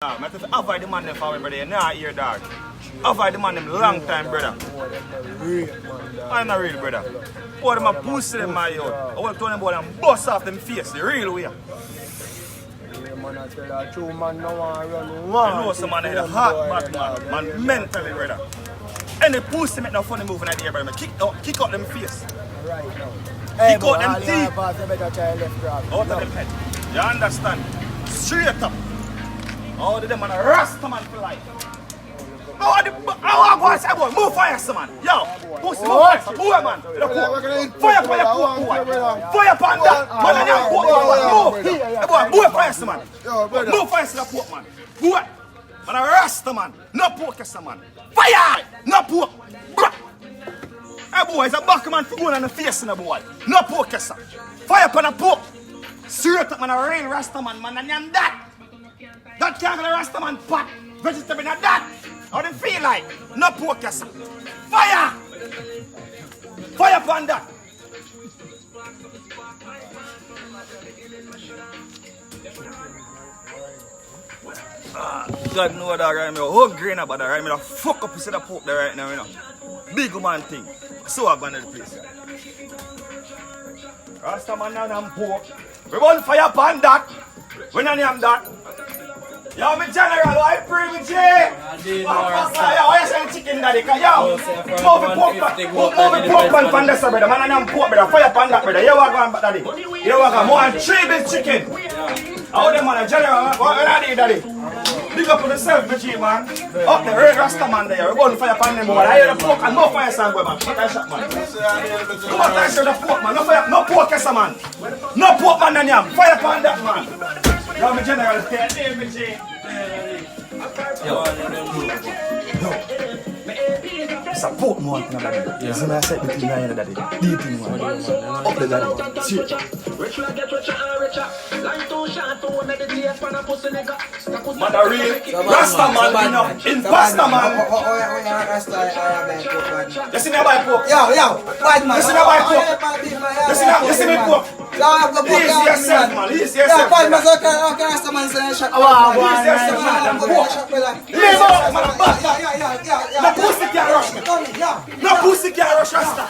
I have to avoid the man them for me, brother. You not hear, dog. Avoid the man them long time, brother. I'm not real, brother. Boy, them a pussy them, my yo. I want to tell them about them bust off them face, the real way. Man, I tell you, true man, no one run. I know some man in the heart back, man mentally, brother. Any pussy make no funny move in the air, brother. Kick out them face. Right now. Kick out them teeth. Out of them head. You understand? Straight up. All of them man a rasta man for life. I go and say, boy, move fire, man. Yo, pussy, move fire, move, man. Fire for your poor boy. Fire upon that. Man, and your poor boy. Move. Boy, move fire, man. Move fire to the poor man. Boy, man a rasta man. No poke, man. Fire! No poke. Hey, boy, it's a back man for going on the face, boy. No poke, sir. Fire upon the poke. Straight up, man, a real rasta man, man, and I'm that. That can't get a rasta man pot. Vegetable not that. How do you feel like? No poke, sir. Fire! Fire upon that. God know that right now. Hungry now, but right now, fuck up instead of pork there right now, you know. Big man thing. So I'm going to the place. Rasta man and pork. We want fire upon that. We don't name that. Yo, me general, I pray with you. Why you saying chicken daddy? Yo, move the pork pan from this, brother. Man and pork, brother. Fire upon that, brother. You walk on, daddy. You walk on. More than 3 big chicken. How them man, general, what are daddy? Big up on yourself, man. Up the red rasta man there. We're going to fire upon them, man. I hear the pork and no fire song, man. Shut that shot, man. Come on, touch the pork, man. No fire, no pork, man. No pork, man, and yam. Fire upon that, man. Yo, my general, yo. It's a pork, man. You see me, I said between me and daddy. Do you think, man? Up the daddy. Shit. Man, a real Rasta man, you know, imposter man. You see me buy pork? Yo, bad man. You see me buy pork? You see me pork? Easy yourself, man. Easy yourself. Yeah, bad man, okay, Rasta man say shut up. Easy yourself, man. Leave out, man. No pussy can't rush me. No pussy can't rush Rasta.